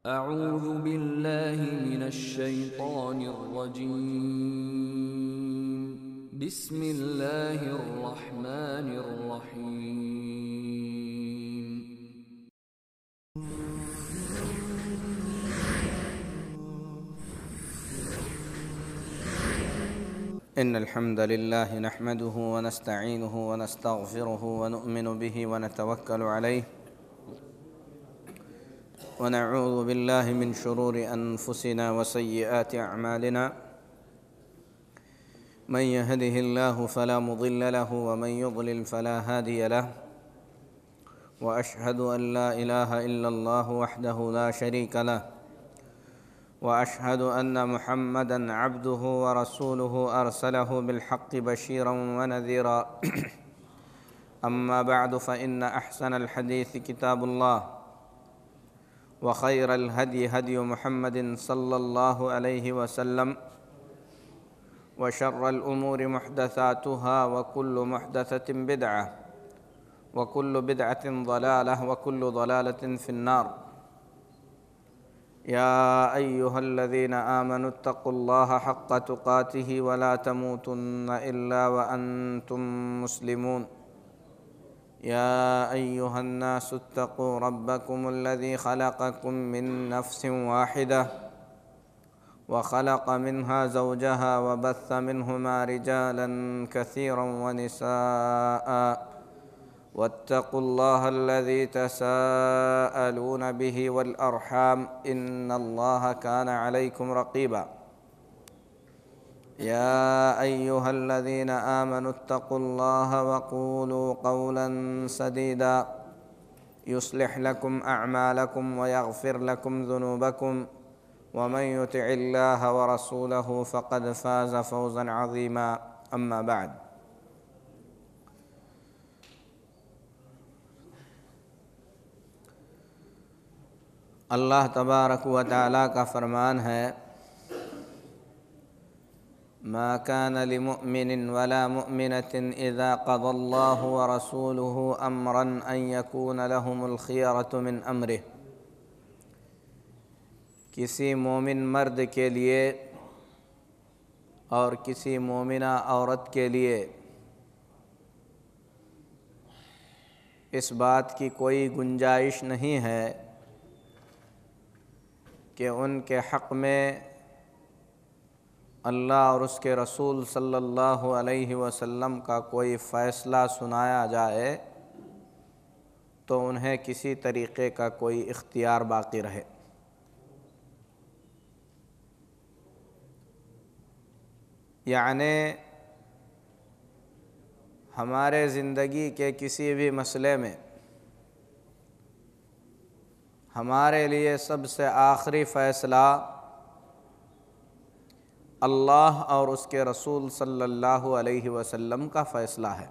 أعوذ بالله من الشيطان الرجيم. بسم الله الرحمن الرحيم. إن الحمد لله نحمده ونستعينه ونستغفره ونؤمن به ونتوكل عليه ونعوذ بالله من شرور أنفسنا وسيئات أعمالنا من يهده الله فلا مضل له ومن يضلل فلا هادي له وأشهد أن لا إله إلا الله وحده لا شريك له وأشهد أن محمدًا عبده ورسوله أرسله بالحق بشيرًا ونذيرًا أما بعد فإن أحسن الحديث كتاب الله وخير الهدي هدي محمد صلى الله عليه وسلم وشر الأمور محدثاتها وكل محدثة بدعة وكل بدعة ضلالة وكل ضلالة في النار. يا أيها الذين آمنوا اتقوا الله حق تقاته ولا تموتن إلا وأنتم مسلمون. يا أيها الناس اتقوا ربكم الذي خلقكم من نفس واحدة وخلق منها زوجها وبث منهما رجالا كثيرا ونساء واتقوا الله الذي تساءلون به والأرحام إن الله كان عليكم رقيبا. يا أيها الذين آمنوا اتقوا الله وقولوا قولا سديدا يصلح لكم أعمالكم ويغفر لكم ذنوبكم ومن يطع الله ورسوله فقد فاز فوزا عظيما. أما بعد، اللہ تبارک و تعالیٰ کا فرمان ہے: ما كان لمؤمن ولا مؤمنة إذا قضى الله ورسوله أمرا أن يكون لهم الخيرة من أمره. کسی مومن مرد کے لیے اور کسی مومنہ عورت کے لیے اس بات کی کوئی گنجائش نہیں ہے کہ ان کے حق میں اللہ اور اس کے رسول صلی اللہ علیہ وسلم کا کوئی فیصلہ سنایا جائے تو انہیں کسی طریقے کا کوئی اختیار باقی رہے. یعنی ہمارے زندگی کے کسی بھی مسئلے میں ہمارے لیے سب سے آخری فیصلہ اللہ اور اس کے رسول صلی اللہ علیہ وسلم کا فیصلہ ہے،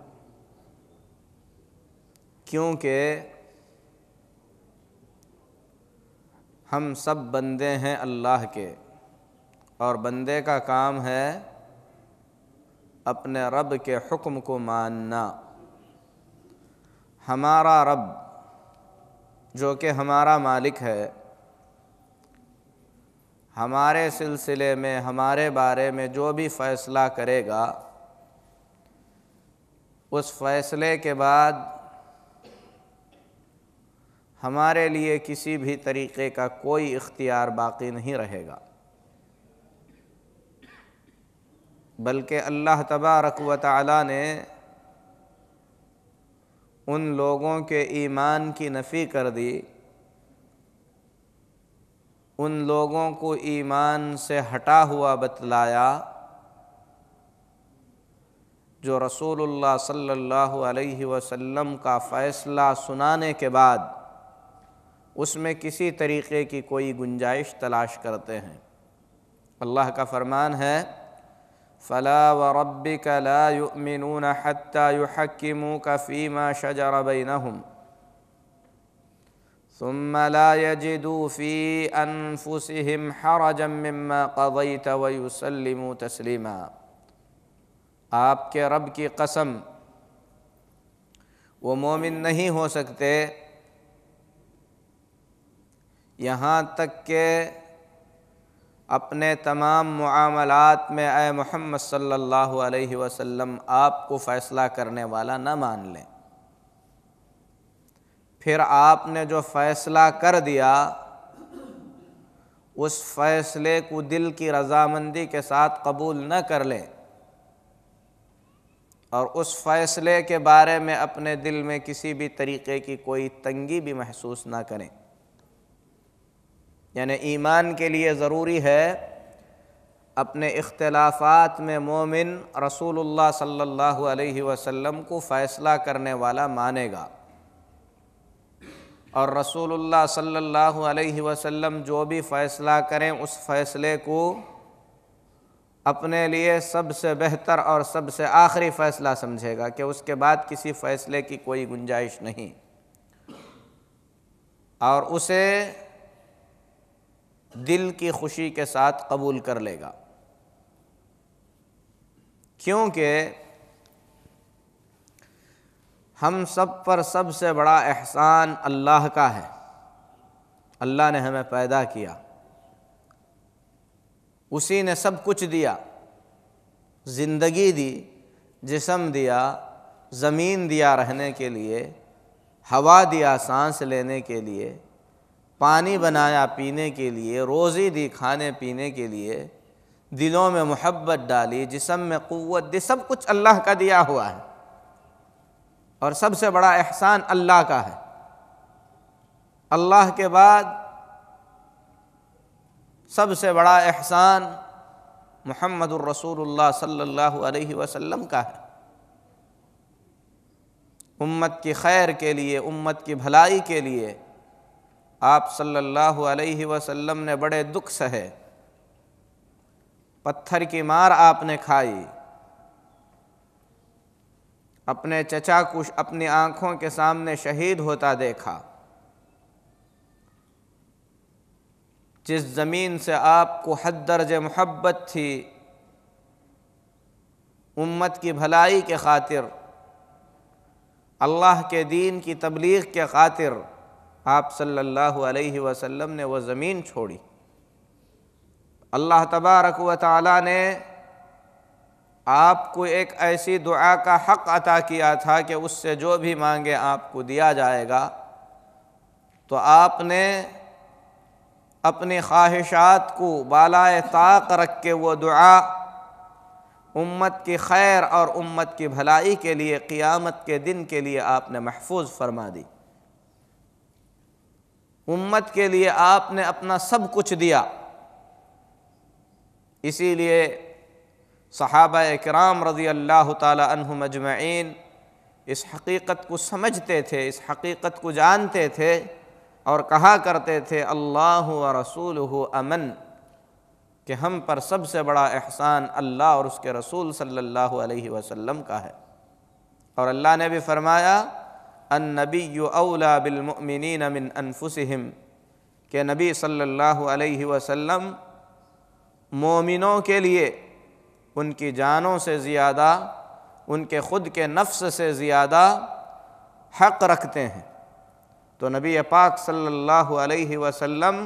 کیونکہ ہم سب بندے ہیں اللہ کے، اور بندے کا کام ہے اپنے رب کے حکم کو ماننا. ہمارا رب جو کہ ہمارا مالک ہے، ہمارے سلسلے میں ہمارے بارے میں جو بھی فیصلہ کرے گا، اس فیصلے کے بعد ہمارے لیے کسی بھی طریقے کا کوئی اختیار باقی نہیں رہے گا، بلکہ اللہ تبارک و تعالیٰ نے ان لوگوں کے ایمان کی نفی کر دی، ان لوگوں کو ایمان سے ہٹا ہوا بتلایا جو رسول اللہ صلی اللہ علیہ وسلم کا فیصلہ سنانے کے بعد اس میں کسی طریقے کی کوئی گنجائش تلاش کرتے ہیں. اللہ کا فرمان ہے: فَلَا وَرَبِّكَ لَا يُؤْمِنُونَ حَتَّى يُحَكِّمُوكَ فِيمَا شَجَرَ بَيْنَهُمْ ثُمَّ لَا يَجِدُوا فِي أَنفُسِهِمْ حَرَجًا مِّمَّا قَضَيْتَ وَيُسَلِّمُوا تَسْلِيمًا. آپ کے رب کی قسم، وہ مومن نہیں ہو سکتے یہاں تک کہ اپنے تمام معاملات میں اے محمد صلی اللہ علیہ وسلم آپ کو فیصلہ کرنے والا نہ مان لیں۔ پھر آپ نے جو فیصلہ کر دیا اس فیصلے کو دل کی رضامندی کے ساتھ قبول نہ کر لیں، اور اس فیصلے کے بارے میں اپنے دل میں کسی بھی طریقے کی کوئی تنگی بھی محسوس نہ کریں۔ یعنی ایمان کے لیے ضروری ہے اپنے اختلافات میں مومن رسول اللہ صلی اللہ علیہ وسلم کو فیصلہ کرنے والا مانے گا، اور رسول اللہ صلی اللہ علیہ وسلم جو بھی فیصلہ کریں اس فیصلے کو اپنے لیے سب سے بہتر اور سب سے آخری فیصلہ سمجھے گا کہ اس کے بعد کسی فیصلے کی کوئی گنجائش نہیں، اور اسے دل کی خوشی کے ساتھ قبول کر لے گا، کیونکہ ہم سب پر سب سے بڑا احسان اللہ کا ہے۔ اللہ نے ہمیں پیدا کیا، اسی نے سب کچھ دیا، زندگی دی، جسم دیا، زمین دیا رہنے کے لیے، ہوا دیا سانس لینے کے لیے، پانی بنایا پینے کے لیے، روزی دی کھانے پینے کے لیے، دلوں میں محبت ڈالی، جسم میں قوت دی، سب کچھ اللہ کا دیا ہوا ہے، اور سب سے بڑا احسان اللہ کا ہے۔ اللہ کے بعد سب سے بڑا احسان محمد الرسول اللہ صلی اللہ علیہ وسلم کا ہے۔ امت کی خیر کے لیے، امت کی بھلائی کے لیے آپ صلی اللہ علیہ وسلم نے بڑے دکھ سہے، پتھر کی مار آپ نے کھائی، اپنے چچا کو اپنی آنکھوں کے سامنے شہید ہوتا دیکھا، جس زمین سے آپ کو حد درجے محبت تھی، امت کی بھلائی کے خاطر، اللہ کے دین کی تبلیغ کے خاطر آپ صلی اللہ علیہ وسلم نے وہ زمین چھوڑی۔ اللہ تبارک و تعالی نے آپ کو ایک ایسی دعا کا حق عطا کیا تھا کہ اس سے جو بھی مانگے آپ کو دیا جائے گا، تو آپ نے اپنی خواہشات کو بالائے طاق رکھ کے وہ دعا امت کی خیر اور امت کی بھلائی کے لیے، قیامت کے دن کے لیے آپ نے محفوظ فرما دی۔ امت کے لیے آپ نے اپنا سب کچھ دیا، اسی لیے صحابہ کرام رضی اللہ تعالی عنہم اجمعین اس حقیقت کو سمجھتے تھے، اس حقیقت کو جانتے تھے، اور کہا کرتے تھے اللہ ورسولہ امن، کہ ہم پر سب سے بڑا احسان اللہ اور اس کے رسول صلی اللہ علیہ وسلم کا ہے۔ اور اللہ نے بھی فرمایا النبی اولی بالمؤمنین من انفسہم، کہ نبی صلی اللہ علیہ وسلم مومنوں کے لیے ان کی جانوں سے زیادہ، ان کے خود کے نفس سے زیادہ حق رکھتے ہیں۔ تو نبی پاک صلی اللہ علیہ وسلم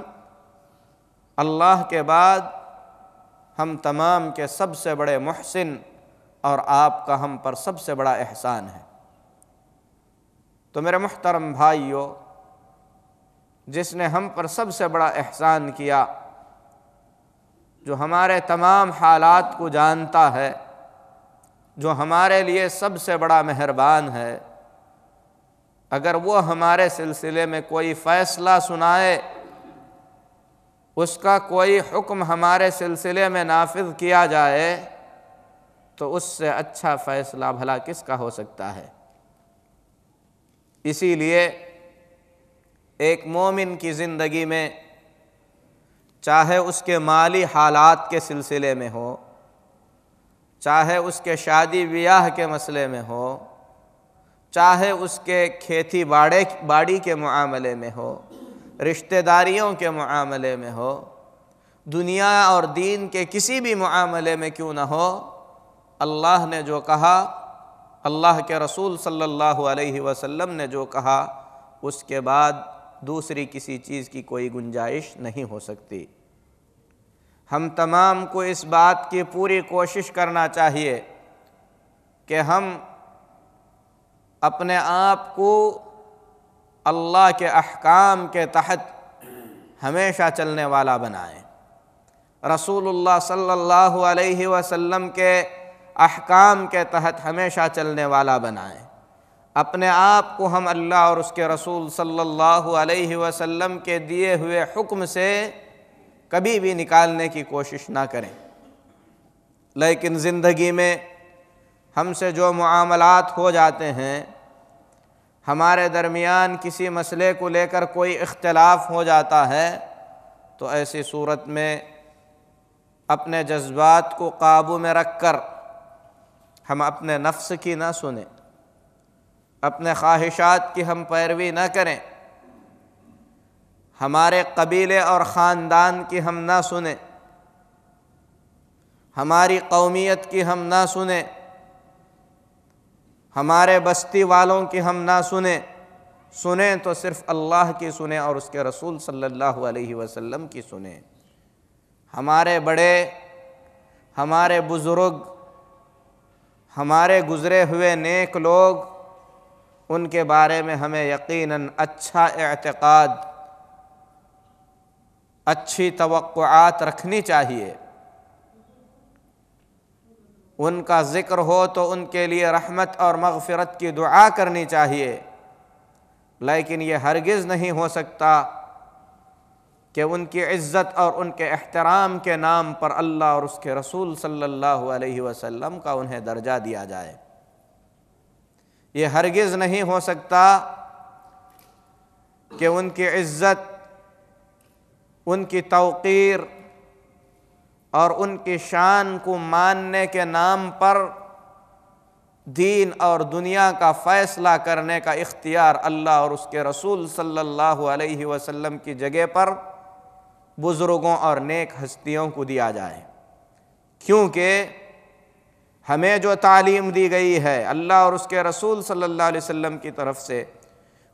اللہ کے بعد ہم تمام کے سب سے بڑے محسن، اور آپ کا ہم پر سب سے بڑا احسان ہے۔ تو میرے محترم بھائیو، جس نے ہم پر سب سے بڑا احسان کیا، جو ہمارے تمام حالات کو جانتا ہے، جو ہمارے لیے سب سے بڑا مہربان ہے، اگر وہ ہمارے سلسلے میں کوئی فیصلہ سنائے، اس کا کوئی حکم ہمارے سلسلے میں نافذ کیا جائے، تو اس سے اچھا فیصلہ بھلا کس کا ہو سکتا ہے؟ اسی لیے ایک مومن کی زندگی میں، چاہے اس کے مالی حالات کے سلسلے میں ہو، چاہے اس کے شادی بیاہ کے مسئلے میں ہو، چاہے اس کے کھیتی باڑی کے معاملے میں ہو، رشتہ داریوں کے معاملے میں ہو، دنیا اور دین کے کسی بھی معاملے میں کیوں نہ ہو، اللہ نے جو کہا، اللہ کے رسول صلی اللہ علیہ وسلم نے جو کہا، اس کے بعد دوسری کسی چیز کی کوئی گنجائش نہیں ہو سکتی۔ ہم تمام کو اس بات کی پوری کوشش کرنا چاہیے کہ ہم اپنے آپ کو اللہ کے احکام کے تحت ہمیشہ چلنے والا بنائیں، رسول اللہ صلی اللہ علیہ وسلم کے احکام کے تحت ہمیشہ چلنے والا بنائیں۔ اپنے آپ کو ہم اللہ اور اس کے رسول صلی اللہ علیہ وسلم کے دیے ہوئے حکم سے کبھی بھی نکالنے کی کوشش نہ کریں۔ لیکن زندگی میں ہم سے جو معاملات ہو جاتے ہیں، ہمارے درمیان کسی مسئلے کو لے کر کوئی اختلاف ہو جاتا ہے، تو ایسی صورت میں اپنے جذبات کو قابو میں رکھ کر ہم اپنے نفس کی نہ سنیں، اپنے خواہشات کی ہم پیروی نہ کریں، ہمارے قبیلے اور خاندان کی ہم نہ سنیں، ہماری قومیت کی ہم نہ سنیں، ہمارے بستی والوں کی ہم نہ سنیں تو صرف اللہ کی سنیں اور اس کے رسول صلی اللہ علیہ وسلم کی سنیں۔ ہمارے بڑے، ہمارے بزرگ، ہمارے گزرے ہوئے نیک لوگ، ان کے بارے میں ہمیں یقیناً اچھا اعتقاد، اچھی توقعات رکھنی چاہیے۔ ان کا ذکر ہو تو ان کے لیے رحمت اور مغفرت کی دعا کرنی چاہیے، لیکن یہ ہرگز نہیں ہو سکتا کہ ان کی عزت اور ان کے احترام کے نام پر اللہ اور اس کے رسول صلی اللہ علیہ وسلم کا انہیں درجہ دیا جائے۔ یہ ہرگز نہیں ہو سکتا کہ ان کی عزت، ان کی توقیر اور ان کی شان کو ماننے کے نام پر دین اور دنیا کا فیصلہ کرنے کا اختیار اللہ اور اس کے رسول صلی اللہ علیہ وسلم کی جگہ پر بزرگوں اور نیک ہستیوں کو دیا جائے، کیونکہ ہمیں جو تعلیم دی گئی ہے اللہ اور اس کے رسول صلی اللہ علیہ وسلم کی طرف سے،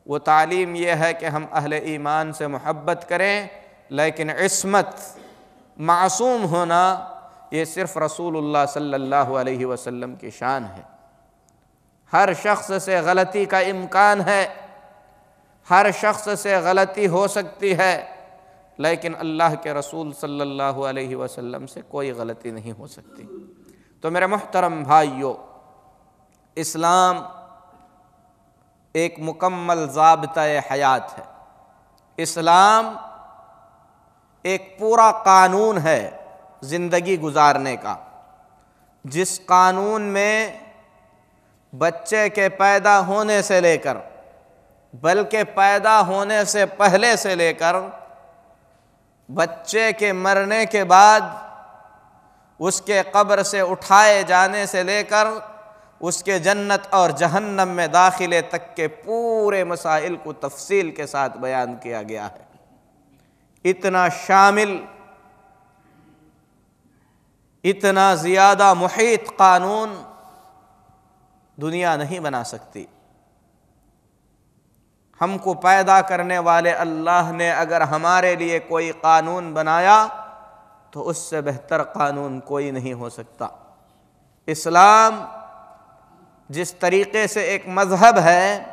وہ تعلیم یہ ہے کہ ہم اہل ایمان سے محبت کریں، لیکن عصمت، معصوم ہونا، یہ صرف رسول اللہ صلی اللہ علیہ وسلم کی شان ہے۔ ہر شخص سے غلطی کا امکان ہے، ہر شخص سے غلطی ہو سکتی ہے، لیکن اللہ کے رسول صلی اللہ علیہ وسلم سے کوئی غلطی نہیں ہو سکتی۔ تو میرے محترم بھائیو، اسلام ایک مکمل ضابطۂ حیات ہے، اسلام ایک پورا قانون ہے زندگی گزارنے کا، جس قانون میں بچے کے پیدا ہونے سے لے کر، بلکہ پیدا ہونے سے پہلے سے لے کر بچے کے مرنے کے بعد اس کے قبر سے اٹھائے جانے سے لے کر اس کے جنت اور جہنم میں داخلے تک کے پورے مسائل کو تفصیل کے ساتھ بیان کیا گیا ہے۔ اتنا شامل، اتنا زیادہ محیط قانون دنیا نہیں بنا سکتی۔ ہم کو پیدا کرنے والے اللہ نے اگر ہمارے لیے کوئی قانون بنایا تو اس سے بہتر قانون کوئی نہیں ہو سکتا۔ اسلام جس طریقے سے ایک مذہب ہے،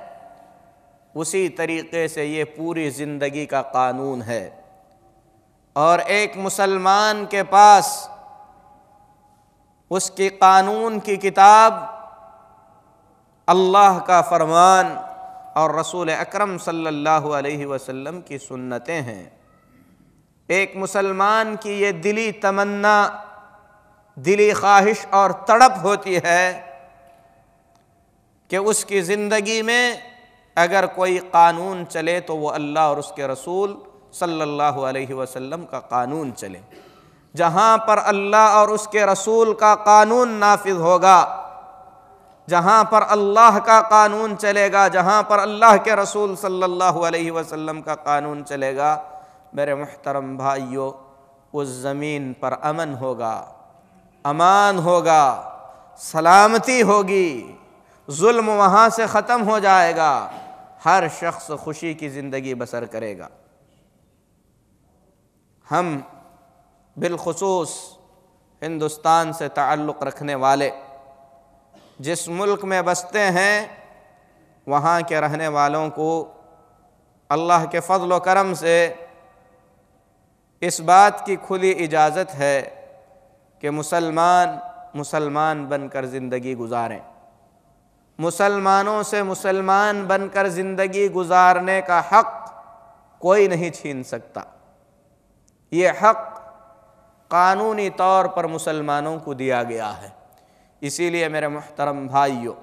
اسی طریقے سے یہ پوری زندگی کا قانون ہے، اور ایک مسلمان کے پاس اس کی قانون کی کتاب اللہ کا فرمان اور رسول اکرم صلی اللہ علیہ وسلم کی سنتیں ہیں۔ ایک مسلمان کی یہ دلی تمنا، دلی خواہش اور تڑپ ہوتی ہے کہ اس کی زندگی میں اگر کوئی قانون چلے تو وہ اللہ اور اس کے رسول صلی اللہ علیہ وسلم کا قانون چلے۔ جہاں پر اللہ اور اس کے رسول کا قانون نافذ ہوگا، جہاں پر اللہ کا قانون چلے گا، جہاں پر اللہ کے رسول صلی اللہ علیہ وسلم کا قانون چلے گا، میرے محترم بھائیو، اس زمین پر امن ہوگا، امان ہوگا، سلامتی ہوگی، ظلم وہاں سے ختم ہو جائے گا، ہر شخص خوشی کی زندگی بسر کرے گا۔ ہم بالخصوص ہندوستان سے تعلق رکھنے والے جس ملک میں بستے ہیں، وہاں کے رہنے والوں کو اللہ کے فضل و کرم سے اس بات کی کھلی اجازت ہے کہ مسلمان بن کر زندگی گزاریں۔ مسلمانوں سے مسلمان بن کر زندگی گزارنے کا حق کوئی نہیں چھین سکتا۔ یہ حق قانونی طور پر مسلمانوں کو دیا گیا ہے۔ اسی لیے میرے محترم بھائیوں،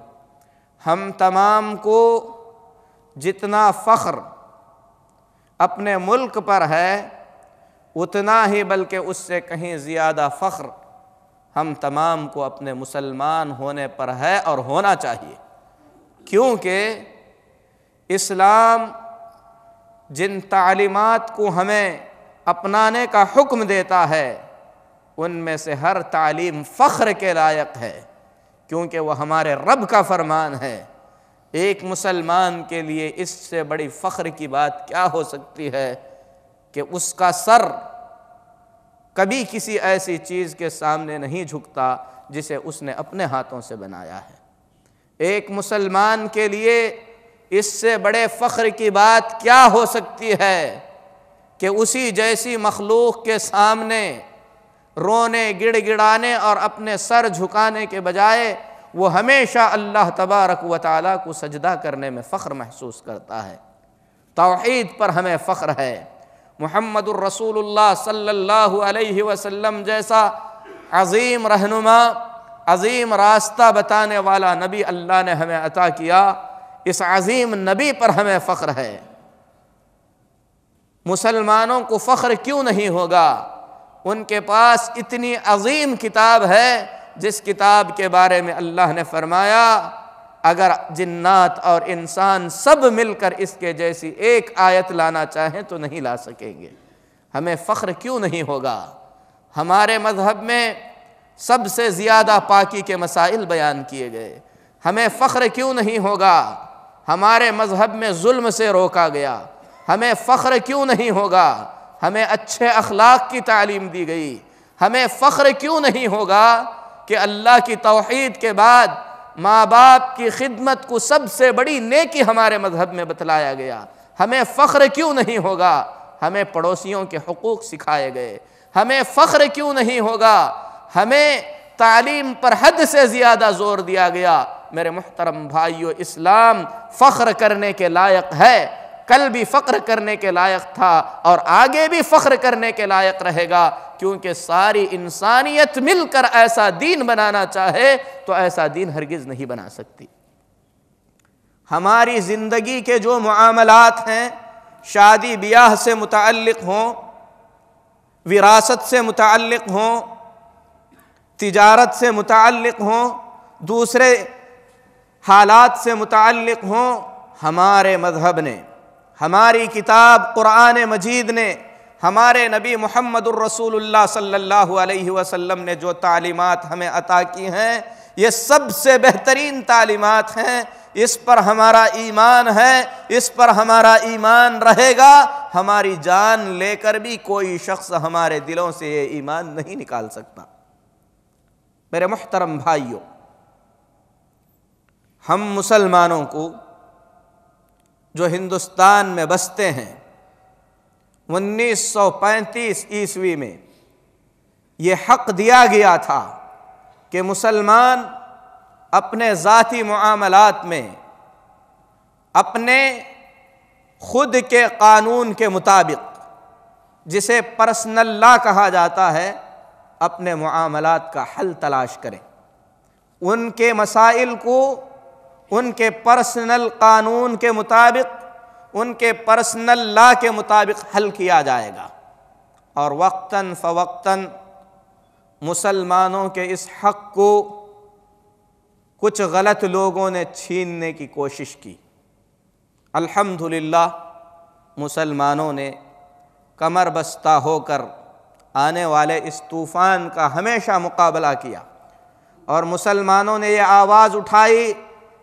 ہم تمام کو جتنا فخر اپنے ملک پر ہے، اتنا ہی بلکہ اس سے کہیں زیادہ فخر ہم تمام کو اپنے مسلمان ہونے پر ہے اور ہونا چاہیے، کیونکہ اسلام جن تعلیمات کو ہمیں اپنانے کا حکم دیتا ہے، ان میں سے ہر تعلیم فخر کے لائق ہے، کیونکہ وہ ہمارے رب کا فرمان ہے۔ ایک مسلمان کے لیے اس سے بڑی فخر کی بات کیا ہو سکتی ہے کہ اس کا سر کبھی کسی ایسی چیز کے سامنے نہیں جھکتا جسے اس نے اپنے ہاتھوں سے بنایا ہے۔ ایک مسلمان کے لیے اس سے بڑے فخر کی بات کیا ہو سکتی ہے کہ اسی جیسی مخلوق کے سامنے رونے، گڑ گڑانے اور اپنے سر جھکانے کے بجائے وہ ہمیشہ اللہ تبارک و تعالیٰ کو سجدہ کرنے میں فخر محسوس کرتا ہے۔ توحید پر ہمیں فخر ہے۔ محمد الرسول اللہ صلی اللہ علیہ وسلم جیسا عظیم رہنما، عظیم راستہ بتانے والا نبی اللہ نے ہمیں عطا کیا، اس عظیم نبی پر ہمیں فخر ہے۔ مسلمانوں کو فخر کیوں نہیں ہوگا؟ ان کے پاس اتنی عظیم کتاب ہے جس کتاب کے بارے میں اللہ نے فرمایا اگر جنات اور انسان سب مل کر اس کے جیسی ایک آیت لانا چاہیں تو نہیں لا سکیں گے۔ ہمیں فخر کیوں نہیں ہوگا؟ ہمارے مذہب میں سب سے زیادہ پاکی کے مسائل بیان کیے گئے۔ ہمیں فخر کیوں نہیں ہوگا؟ ہمارے مذہب میں ظلم سے روکا گیا۔ ہمیں فخر کیوں نہیں ہوگا؟ ہمیں اچھے اخلاق کی تعلیم دی گئی۔ ہمیں فخر کیوں نہیں ہوگا کہ اللہ کی توحید کے بعد ماں باپ کی خدمت کو سب سے بڑی نیکی ہمارے مذہب میں بتلایا گیا؟ ہمیں فخر کیوں نہیں ہوگا؟ ہمیں پڑوسیوں کے حقوق سکھائے گئے۔ ہمیں فخر کیوں نہیں ہوگا؟ ہمیں تعلیم پر حد سے زیادہ زور دیا گیا۔ میرے محترم بھائیو، اسلام فخر کرنے کے لائق ہے، کل بھی فخر کرنے کے لائق تھا اور آگے بھی فخر کرنے کے لائق رہے گا، کیونکہ ساری انسانیت مل کر ایسا دین بنانا چاہے تو ایسا دین ہرگز نہیں بنا سکتی۔ ہماری زندگی کے جو معاملات ہیں، شادی بیاہ سے متعلق ہوں، وراثت سے متعلق ہوں، تجارت سے متعلق ہوں، دوسرے حالات سے متعلق ہوں، ہمارے مذہب نے، ہماری کتاب قرآن مجید نے، ہمارے نبی محمد الرسول اللہ صلی اللہ علیہ وسلم نے جو تعلیمات ہمیں عطا کی ہیں، یہ سب سے بہترین تعلیمات ہیں۔ اس پر ہمارا ایمان ہے، اس پر ہمارا ایمان رہے گا۔ ہماری جان لے کر بھی کوئی شخص ہمارے دلوں سے یہ ایمان نہیں نکال سکتا۔ میرے محترم بھائیوں، ہم مسلمانوں کو جو ہندوستان میں بستے ہیں، 1935 عیسوی میں یہ حق دیا گیا تھا کہ مسلمان اپنے ذاتی معاملات میں اپنے خود کے قانون کے مطابق، جسے پرسنل لا کہا جاتا ہے، اپنے معاملات کا حل تلاش کریں۔ ان کے مسائل کو ان کے پرسنل قانون کے مطابق، ان کے پرسنل لا کے مطابق حل کیا جائے گا، اور وقتاً فوقتاً مسلمانوں کے اس حق کو کچھ غلط لوگوں نے چھیننے کی کوشش کی۔ الحمدللہ مسلمانوں نے کمر بستہ ہو کر آنے والے اس طوفان کا ہمیشہ مقابلہ کیا، اور مسلمانوں نے یہ آواز اٹھائی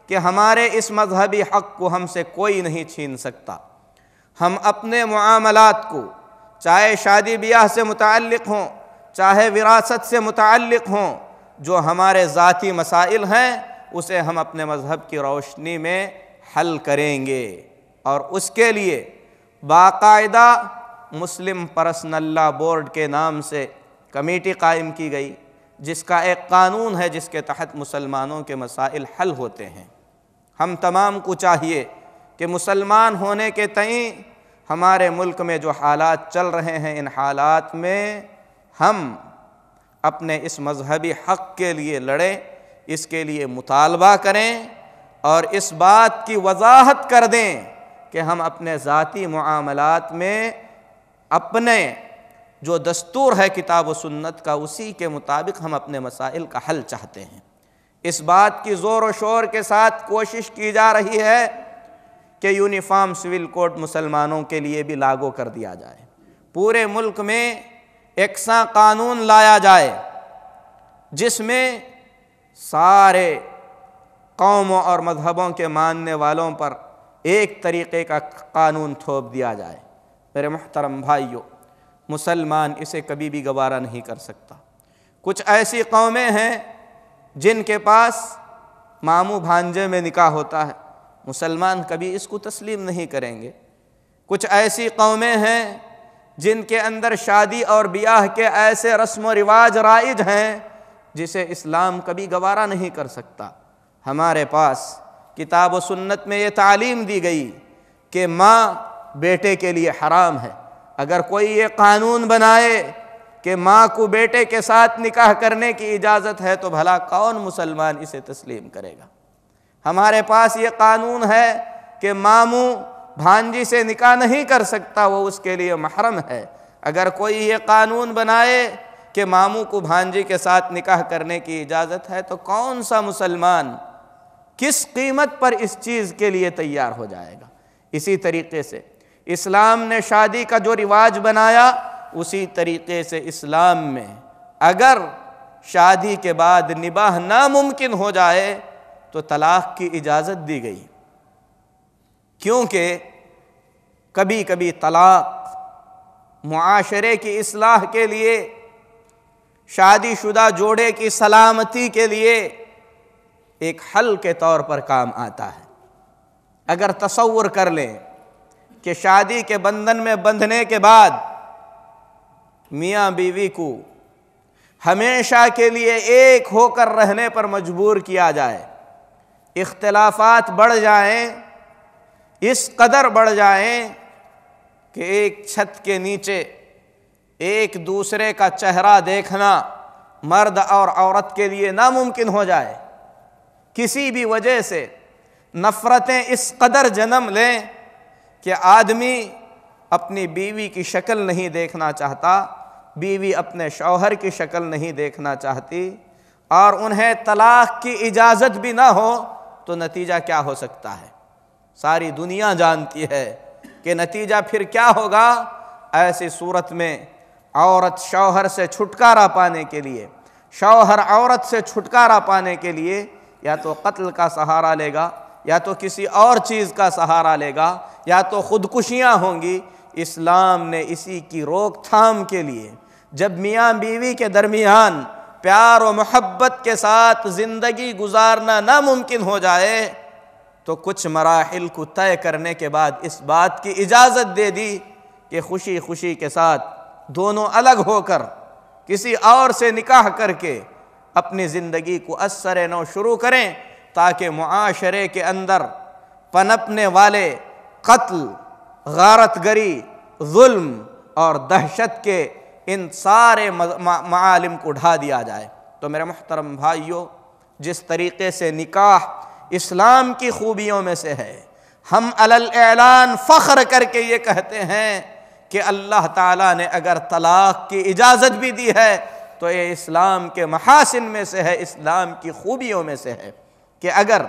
کہ ہمارے اس مذہبی حق کو ہم سے کوئی نہیں چھین سکتا۔ ہم اپنے معاملات کو، چاہے شادی بیاہ سے متعلق ہوں، چاہے وراثت سے متعلق ہوں، جو ہمارے ذاتی مسائل ہیں اسے ہم اپنے مذہب کی روشنی میں حل کریں گے، اور اس کے لیے باقاعدہ مسلم پرسنل لا بورڈ کے نام سے کمیٹی قائم کی گئی، جس کا ایک قانون ہے جس کے تحت مسلمانوں کے مسائل حل ہوتے ہیں۔ ہم تمام کو چاہیے کہ مسلمان ہونے کے تئیں ہمارے ملک میں جو حالات چل رہے ہیں، ان حالات میں ہم اپنے اس مذہبی حق کے لیے لڑیں، اس کے لیے مطالبہ کریں، اور اس بات کی وضاحت کر دیں کہ ہم اپنے ذاتی معاملات میں اپنے جو دستور ہے کتاب و سنت کا، اسی کے مطابق ہم اپنے مسائل کا حل چاہتے ہیں۔ اس بات کی زور و شور کے ساتھ کوشش کی جا رہی ہے کہ یونیفارم سول کوڈ مسلمانوں کے لیے بھی لاگو کر دیا جائے، پورے ملک میں یکساں قانون لایا جائے، جس میں سارے قوموں اور مذہبوں کے ماننے والوں پر ایک طریقے کا قانون تھوپ دیا جائے۔ میرے محترم بھائیوں، مسلمان اسے کبھی بھی گوارا نہیں کر سکتا۔ کچھ ایسی قومیں ہیں جن کے پاس ماموں بھانجے میں نکاح ہوتا ہے، مسلمان کبھی اس کو تسلیم نہیں کریں گے۔ کچھ ایسی قومیں ہیں جن کے اندر شادی اور بیاہ کے ایسے رسم و رواج رائج ہیں جسے اسلام کبھی گوارا نہیں کر سکتا۔ ہمارے پاس کتاب و سنت میں یہ تعلیم دی گئی کہ ماں بیٹے کے لیے حرام ہے۔ اگر کوئی یہ قانون بنائے کہ ماں کو بیٹے کے ساتھ نکاح کرنے کی اجازت ہے تو بھلا کون مسلمان اسے تسلیم کرے گا؟ ہمارے پاس یہ قانون ہے کہ ماموں بھانجی سے نکاح نہیں کر سکتا، وہ اس کے لیے محرم ہے۔ اگر کوئی یہ قانون بنائے کہ ماموں کو بھانجی کے ساتھ نکاح کرنے کی اجازت ہے تو کون سا مسلمان کس قیمت پر اس چیز کے لیے تیار ہو جائے گا؟ اسی طریقے سے اسلام نے شادی کا جو رواج بنایا، اسی طریقے سے اسلام میں اگر شادی کے بعد نباہ ناممکن ہو جائے تو طلاق کی اجازت دی گئی، کیونکہ کبھی کبھی طلاق معاشرے کی اصلاح کے لیے، شادی شدہ جوڑے کی سلامتی کے لیے ایک حل کے طور پر کام آتا ہے۔ اگر تصور کر لیں کہ شادی کے بندھن میں بندھنے کے بعد میاں بیوی کو ہمیشہ کے لیے ایک ہو کر رہنے پر مجبور کیا جائے، اختلافات بڑھ جائیں، اس قدر بڑھ جائیں کہ ایک چھت کے نیچے ایک دوسرے کا چہرہ دیکھنا مرد اور عورت کے لیے ناممکن ہو جائے، کسی بھی وجہ سے نفرتیں اس قدر جنم لیں کہ آدمی اپنی بیوی کی شکل نہیں دیکھنا چاہتا، بیوی اپنے شوہر کی شکل نہیں دیکھنا چاہتی، اور انہیں طلاق کی اجازت بھی نہ ہو تو نتیجہ کیا ہو سکتا ہے؟ ساری دنیا جانتی ہے کہ نتیجہ پھر کیا ہوگا۔ ایسی صورت میں عورت شوہر سے چھٹکارا پانے کے لیے، شوہر عورت سے چھٹکارا پانے کے لیے یا تو قتل کا سہارا لے گا، یا تو کسی اور چیز کا سہارا لے گا، یا تو خودکشیاں ہوں گی۔ اسلام نے اسی کی روک تھام کے لیے جب میاں بیوی کے درمیان پیار و محبت کے ساتھ زندگی گزارنا ناممکن ہو جائے تو کچھ مراحل کو طے کرنے کے بعد اس بات کی اجازت دے دی کہ خوشی خوشی کے ساتھ دونوں الگ ہو کر کسی اور سے نکاح کر کے اپنی زندگی کو از سر نو شروع کریں، تاکہ معاشرے کے اندر پنپنے والے قتل، غارت گری، ظلم اور دہشت کے ان سارے معالم کو ڈھا دیا جائے۔ تو میرے محترم بھائیوں، جس طریقے سے نکاح اسلام کی خوبیوں میں سے ہے، ہم علی الاعلان فخر کر کے یہ کہتے ہیں کہ اللہ تعالیٰ نے اگر طلاق کی اجازت بھی دی ہے تو یہ اسلام کے محاسن میں سے ہے، اسلام کی خوبیوں میں سے ہے کہ اگر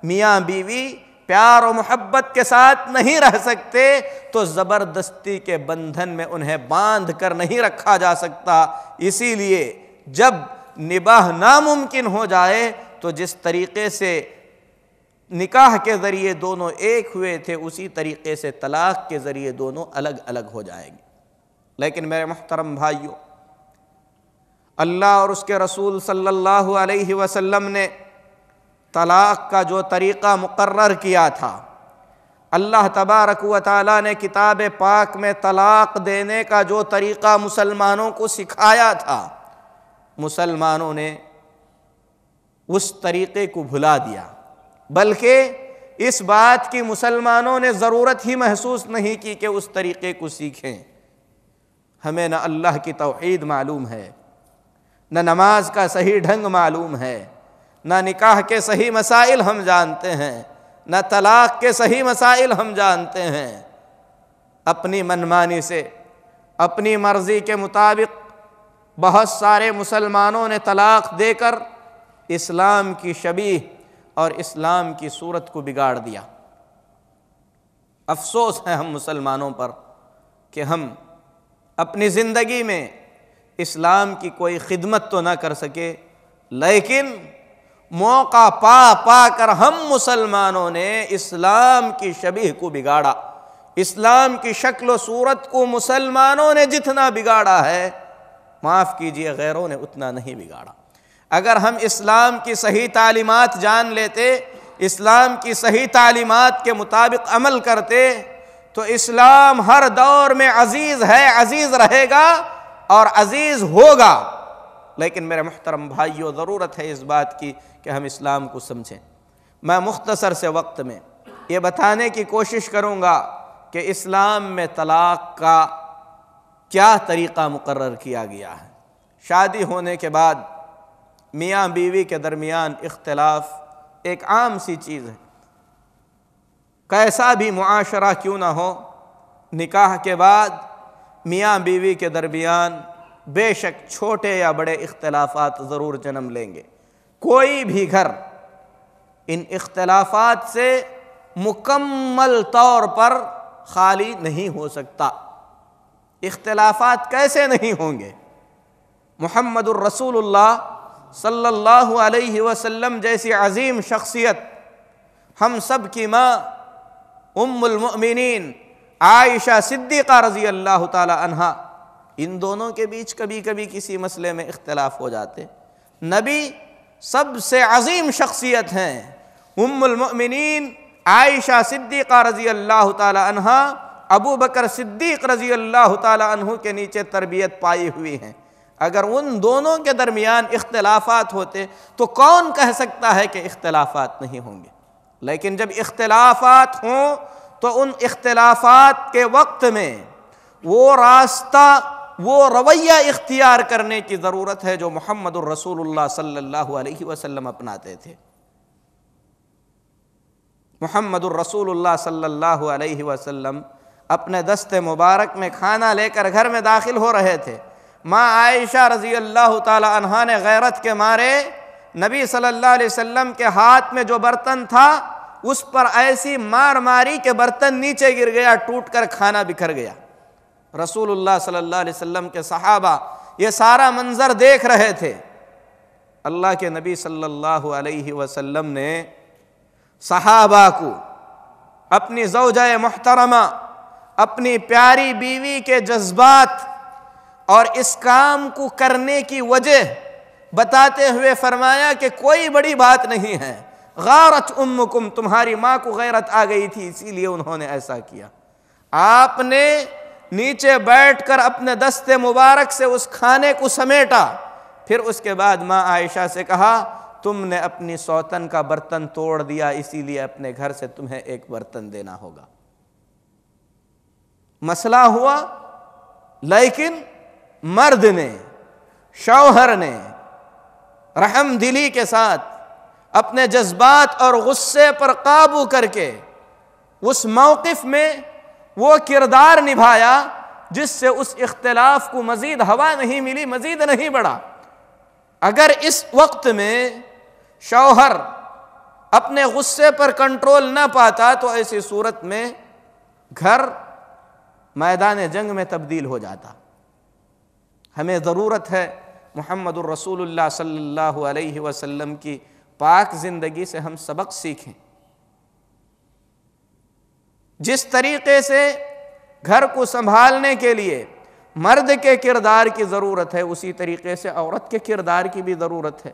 میاں بیوی پیار و محبت کے ساتھ نہیں رہ سکتے تو زبردستی کے بندھن میں انہیں باندھ کر نہیں رکھا جا سکتا۔ اسی لیے جب نباہ ناممکن ہو جائے تو جس طریقے سے نکاح کے ذریعے دونوں ایک ہوئے تھے اسی طریقے سے طلاق کے ذریعے دونوں الگ الگ ہو جائیں گے۔ لیکن میرے محترم بھائیوں، اللہ اور اس کے رسول صلی اللہ علیہ وسلم نے طلاق کا جو طریقہ مقرر کیا تھا، اللہ تبارک و تعالیٰ نے کتاب پاک میں طلاق دینے کا جو طریقہ مسلمانوں کو سکھایا تھا، مسلمانوں نے اس طریقے کو بھلا دیا، بلکہ اس بات کی مسلمانوں نے ضرورت ہی محسوس نہیں کی کہ اس طریقے کو سیکھیں۔ ہمیں نہ اللہ کی توحید معلوم ہے، نہ نماز کا صحیح ڈھنگ معلوم ہے، نہ نکاح کے صحیح مسائل ہم جانتے ہیں، نہ طلاق کے صحیح مسائل ہم جانتے ہیں۔ اپنی منمانی سے، اپنی مرضی کے مطابق بہت سارے مسلمانوں نے طلاق دے کر اسلام کی شبیہ اور اسلام کی صورت کو بگاڑ دیا۔ افسوس ہے ہم مسلمانوں پر کہ ہم اپنی زندگی میں اسلام کی کوئی خدمت تو نہ کر سکے، لیکن موقع پا کر ہم مسلمانوں نے اسلام کی شبیہ کو بگاڑا۔ اسلام کی شکل و صورت کو مسلمانوں نے جتنا بگاڑا ہے، معاف کیجئے غیروں نے اتنا نہیں بگاڑا۔ اگر ہم اسلام کی صحیح تعلیمات جان لیتے، اسلام کی صحیح تعلیمات کے مطابق عمل کرتے، تو اسلام ہر دور میں عزیز ہے، عزیز رہے گا اور عزیز ہوگا۔ لیکن میرے محترم بھائیوں، ضرورت ہے اس بات کی کہ ہم اسلام کو سمجھیں۔ میں مختصر سے وقت میں یہ بتانے کی کوشش کروں گا کہ اسلام میں طلاق کا کیا طریقہ مقرر کیا گیا ہے۔ شادی ہونے کے بعد میاں بیوی کے درمیان اختلاف ایک عام سی چیز ہے، کیسا بھی معاشرہ کیوں نہ ہو، نکاح کے بعد میاں بیوی کے درمیان بے شک چھوٹے یا بڑے اختلافات ضرور جنم لیں گے۔ کوئی بھی گھر ان اختلافات سے مکمل طور پر خالی نہیں ہو سکتا۔ اختلافات کیسے نہیں ہوں گے؟ محمد الرسول اللہ صلی اللہ علیہ وسلم جیسی عظیم شخصیت، ہم سب کی ماں ام المؤمنین عائشہ صدیقہ رضی اللہ تعالی عنہا، ان دونوں کے بیچ کبھی کبھی کسی مسئلے میں اختلاف ہو جاتے۔ نبی سب سے عظیم شخصیت ہیں، ام المؤمنین عائشہ صدیقہ رضی اللہ تعالی عنہا ابو بکر صدیق رضی اللہ تعالی عنہ کے نیچے تربیت پائی ہوئی ہیں۔ اگر ان دونوں کے درمیان اختلافات ہوتے تو کون کہہ سکتا ہے کہ اختلافات نہیں ہوں گے؟ لیکن جب اختلافات ہوں تو ان اختلافات کے وقت میں وہ راستہ، وہ رویہ اختیار کرنے کی ضرورت ہے جو محمد الرسول اللہ صلی اللہ علیہ وسلم اپناتے تھے۔ محمد الرسول اللہ صلی اللہ علیہ وسلم اپنے دست مبارک میں کھانا لے کر گھر میں داخل ہو رہے تھے۔ ماں عائشہ رضی اللہ تعالی عنہا نے غیرت کے مارے نبی صلی اللہ علیہ وسلم کے ہاتھ میں جو برتن تھا اس پر ایسی مار ماری کہ برتن نیچے گر گیا، ٹوٹ کر کھانا بکھر گیا۔ رسول اللہ صلی اللہ علیہ وسلم کے صحابہ یہ سارا منظر دیکھ رہے تھے۔ اللہ کے نبی صلی اللہ علیہ وسلم نے صحابہ کو اپنی زوجہ محترمہ، اپنی پیاری بیوی کے جذبات اور اس کام کو کرنے کی وجہ بتاتے ہوئے فرمایا کہ کوئی بڑی بات نہیں ہے، غارت امکم، تمہاری ماں کو غیرت آ گئی تھی اسی لیے انہوں نے ایسا کیا۔ آپ نے نیچے بیٹھ کر اپنے دست مبارک سے اس کھانے کو سمیٹا، پھر اس کے بعد ماں عائشہ سے کہا تم نے اپنی سوتن کا برتن توڑ دیا، اسی لیے اپنے گھر سے تمہیں ایک برتن دینا ہوگا۔ مسئلہ ہوا، لیکن مرد نے، شوہر نے رحم دلی کے ساتھ اپنے جذبات اور غصے پر قابو کر کے اس موقف میں وہ کردار نبھایا جس سے اس اختلاف کو مزید ہوا نہیں ملی، مزید نہیں بڑھا۔ اگر اس وقت میں شوہر اپنے غصے پر کنٹرول نہ پاتا تو ایسی صورت میں گھر میدان جنگ میں تبدیل ہو جاتا۔ ہمیں ضرورت ہے محمد الرسول اللہ صلی اللہ علیہ وسلم کی پاک زندگی سے ہم سبق سیکھیں۔ جس طریقے سے گھر کو سنبھالنے کے لیے مرد کے کردار کی ضرورت ہے، اسی طریقے سے عورت کے کردار کی بھی ضرورت ہے۔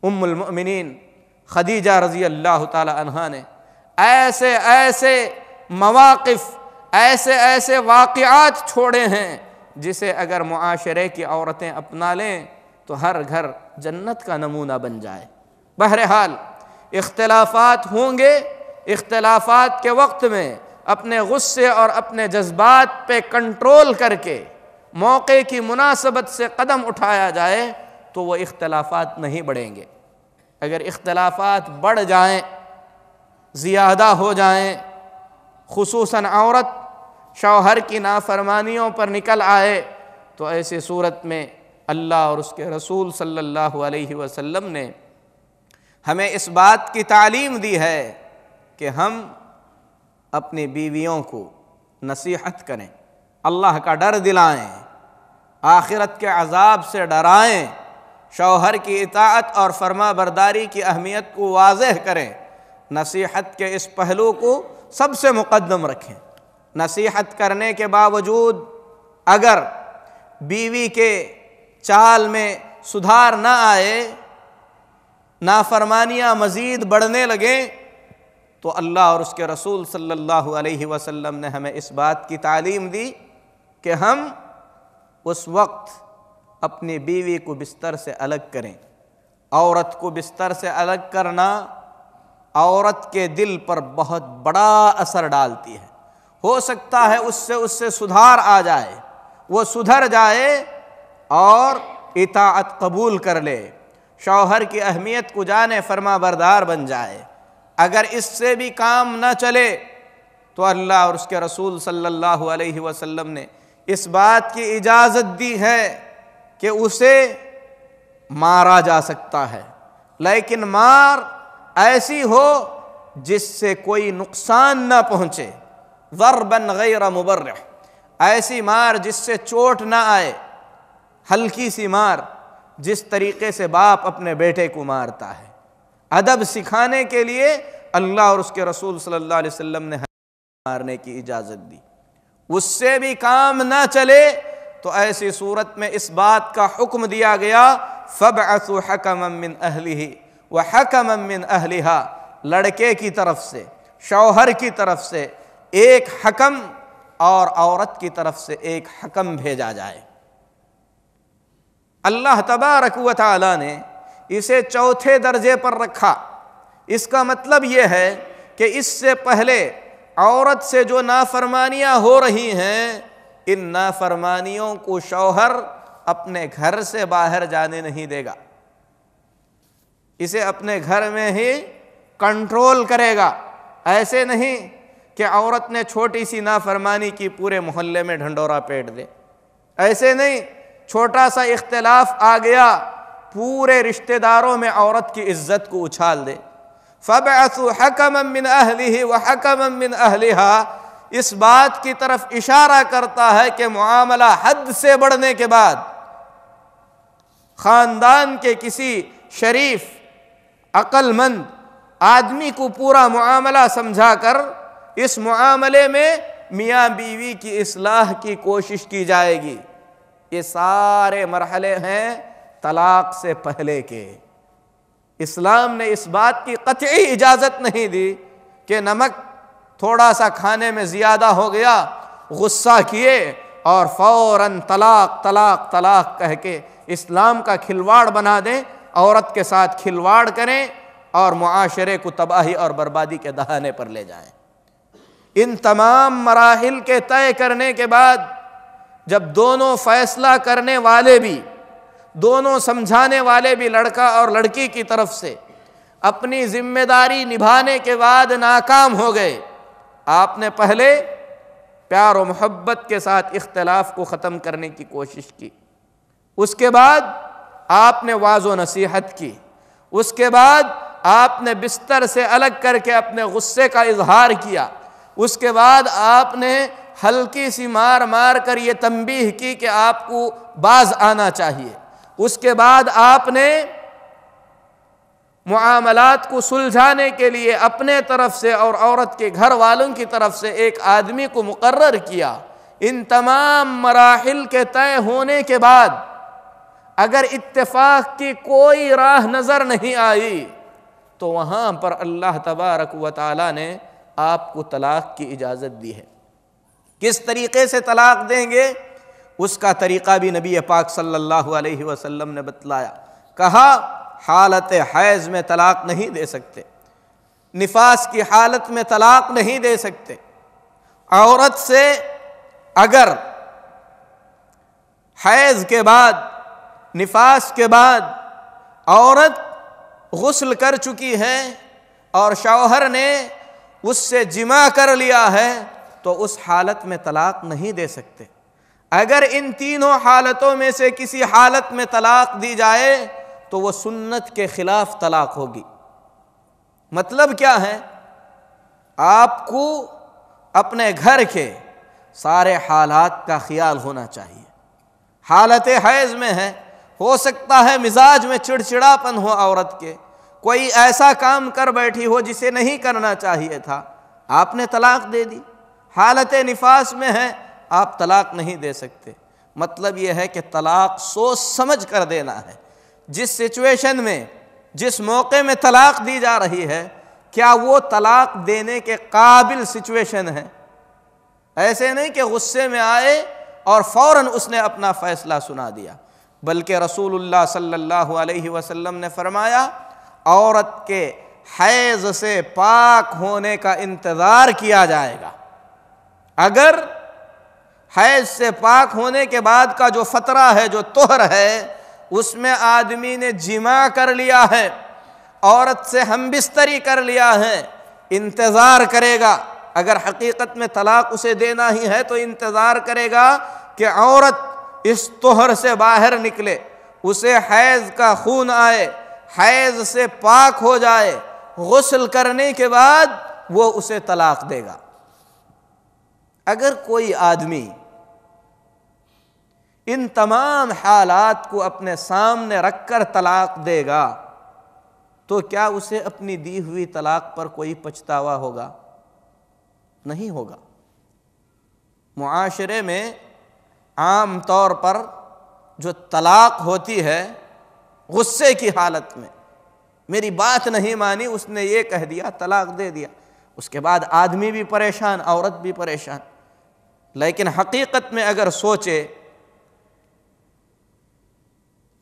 ام المؤمنین خدیجہ رضی اللہ تعالی عنہا نے ایسے ایسے مواقف، ایسے ایسے واقعات چھوڑے ہیں جسے اگر معاشرے کی عورتیں اپنا لیں تو ہر گھر جنت کا نمونہ بن جائے۔ بہرحال اختلافات ہوں گے، اختلافات کے وقت میں اپنے غصے اور اپنے جذبات پہ کنٹرول کر کے موقع کی مناسبت سے قدم اٹھایا جائے تو وہ اختلافات نہیں بڑھیں گے۔ اگر اختلافات بڑھ جائیں، زیادہ ہو جائیں، خصوصاً عورت شوہر کی نافرمانیوں پر نکل آئے، تو ایسی صورت میں اللہ اور اس کے رسول صلی اللہ علیہ وسلم نے ہمیں اس بات کی تعلیم دی ہے کہ ہم اپنی بیویوں کو نصیحت کریں، اللہ کا ڈر دلائیں، آخرت کے عذاب سے ڈرائیں، شوہر کی اطاعت اور فرما برداری کی اہمیت کو واضح کریں، نصیحت کے اس پہلو کو سب سے مقدم رکھیں۔ نصیحت کرنے کے باوجود اگر بیوی کے چال میں سدھار نہ آئے، نافرمانیاں مزید بڑھنے لگیں، تو اللہ اور اس کے رسول صلی اللہ علیہ وسلم نے ہمیں اس بات کی تعلیم دی کہ ہم اس وقت اپنی بیوی کو بستر سے الگ کریں۔ عورت کو بستر سے الگ کرنا عورت کے دل پر بہت بڑا اثر ڈالتی ہے۔ ہو سکتا ہے اس سے سدھار آ جائے، وہ سدھر جائے اور اطاعت قبول کر لے، شوہر کی اہمیت کو جانے، فرما بردار بن جائے۔ اگر اس سے بھی کام نہ چلے تو اللہ اور اس کے رسول صلی اللہ علیہ وسلم نے اس بات کی اجازت دی ہے کہ اسے مارا جا سکتا ہے، لیکن مار ایسی ہو جس سے کوئی نقصان نہ پہنچے، ضرباً غیر مبرح، ایسی مار جس سے چوٹ نہ آئے، ہلکی سی مار، جس طریقے سے باپ اپنے بیٹے کو مارتا ہے۔ ادب سکھانے کے لیے اللہ اور اس کے رسول صلی اللہ علیہ وسلم نے مارنے کی اجازت دی۔ اس سے بھی کام نہ چلے تو ایسی صورت میں اس بات کا حکم دیا گیا فَابْعَثُوا حَكَمًا مِّنْ أَهْلِهِ وَحَكَمًا مِّنْ أَهْلِهَا، لڑکے کی طرف سے، شوہر کی طرف سے ایک حکم اور عورت کی طرف سے ایک حکم بھیجا جائے۔ اللہ تبارک و تعالی نے اسے چوتھے درجے پر رکھا۔ اس کا مطلب یہ ہے کہ اس سے پہلے عورت سے جو نافرمانیاں ہو رہی ہیں، ان نافرمانیوں کو شوہر اپنے گھر سے باہر جانے نہیں دے گا، اسے اپنے گھر میں ہی کنٹرول کرے گا۔ ایسے نہیں کہ عورت نے چھوٹی سی نافرمانی کی پورے محلے میں ڈھنڈورا پیٹ دے، ایسے نہیں چھوٹا سا اختلاف آ گیا پورے رشتہ داروں میں عورت کی عزت کو اچھال دے۔ فَابْعَثُوا حَكَمًا مِّنْ أَهْلِهِ وَحَكَمًا مِّنْ أَهْلِهَا، اس بات کی طرف اشارہ کرتا ہے کہ معاملہ حد سے بڑھنے کے بعد خاندان کے کسی شریف عقل مند آدمی کو پورا معاملہ سمجھا کر اس معاملے میں میاں بیوی کی اصلاح کی کوشش کی جائے گی۔ یہ سارے مرحلے ہیں طلاق سے پہلے کے۔ اسلام نے اس بات کی قطعی اجازت نہیں دی کہ نمک تھوڑا سا کھانے میں زیادہ ہو گیا، غصہ کیے اور فوراً طلاق طلاق طلاق کہہ کے اسلام کا کھلواڑ بنا دیں، عورت کے ساتھ کھلواڑ کریں اور معاشرے کو تباہی اور بربادی کے دہانے پر لے جائیں۔ ان تمام مراحل کے طے کرنے کے بعد جب دونوں فیصلہ کرنے والے بھی، دونوں سمجھانے والے بھی، لڑکا اور لڑکی کی طرف سے اپنی ذمہ داری نبھانے کے بعد ناکام ہو گئے، آپ نے پہلے پیار و محبت کے ساتھ اختلاف کو ختم کرنے کی کوشش کی، اس کے بعد آپ نے واعظ و نصیحت کی، اس کے بعد آپ نے بستر سے الگ کر کے اپنے غصے کا اظہار کیا، اس کے بعد آپ نے ہلکی سی مار مار کر یہ تنبیہ کی کہ آپ کو باز آنا چاہیے، اس کے بعد آپ نے معاملات کو سلجھانے کے لیے اپنے طرف سے اور عورت کے گھر والوں کی طرف سے ایک آدمی کو مقرر کیا، ان تمام مراحل کے طے ہونے کے بعد اگر اتفاق کی کوئی راہ نظر نہیں آئی تو وہاں پر اللہ تبارک و تعالیٰ نے آپ کو طلاق کی اجازت دی ہے۔ کس طریقے سے طلاق دیں گے اس کا طریقہ بھی نبی پاک صلی اللہ علیہ وسلم نے بتلایا۔ کہا حالت حیض میں طلاق نہیں دے سکتے، نفاس کی حالت میں طلاق نہیں دے سکتے۔ عورت سے اگر حیض کے بعد، نفاس کے بعد عورت غسل کر چکی ہے اور شوہر نے اس سے جماع کر لیا ہے تو اس حالت میں طلاق نہیں دے سکتے۔ اگر ان تینوں حالتوں میں سے کسی حالت میں طلاق دی جائے تو وہ سنت کے خلاف طلاق ہوگی۔ مطلب کیا ہے؟ آپ کو اپنے گھر کے سارے حالات کا خیال ہونا چاہیے۔ حالت حیض میں ہے، ہو سکتا ہے مزاج میں چڑچڑاپن ہو عورت کے، کوئی ایسا کام کر بیٹھی ہو جسے نہیں کرنا چاہیے تھا، آپ نے طلاق دے دی۔ حالت نفاس میں ہے، آپ طلاق نہیں دے سکتے۔ مطلب یہ ہے کہ طلاق سوچ سمجھ کر دینا ہے۔ جس سچویشن میں، جس موقع میں طلاق دی جا رہی ہے، کیا وہ طلاق دینے کے قابل سچویشن ہے؟ ایسے نہیں کہ غصے میں آئے اور فوراً اس نے اپنا فیصلہ سنا دیا، بلکہ رسول اللہ صلی اللہ علیہ وسلم نے فرمایا عورت کے حیض سے پاک ہونے کا انتظار کیا جائے گا۔ اگر حیض سے پاک ہونے کے بعد کا جو فترہ ہے، جو طہر ہے، اس میں آدمی نے جماع کر لیا ہے، عورت سے ہم بستری کر لیا ہے، انتظار کرے گا۔ اگر حقیقت میں طلاق اسے دینا ہی ہے تو انتظار کرے گا کہ عورت اس طہر سے باہر نکلے، اسے حیض کا خون آئے، حیض سے پاک ہو جائے، غسل کرنے کے بعد وہ اسے طلاق دے گا۔ اگر کوئی آدمی ان تمام حالات کو اپنے سامنے رکھ کر طلاق دے گا تو کیا اسے اپنی دی ہوئی طلاق پر کوئی پچھتاوا ہوگا؟ نہیں ہوگا۔ معاشرے میں عام طور پر جو طلاق ہوتی ہے غصے کی حالت میں، میری بات نہیں مانی، اس نے یہ کہہ دیا، طلاق دے دیا، اس کے بعد آدمی بھی پریشان، عورت بھی پریشان۔ لیکن حقیقت میں اگر سوچے،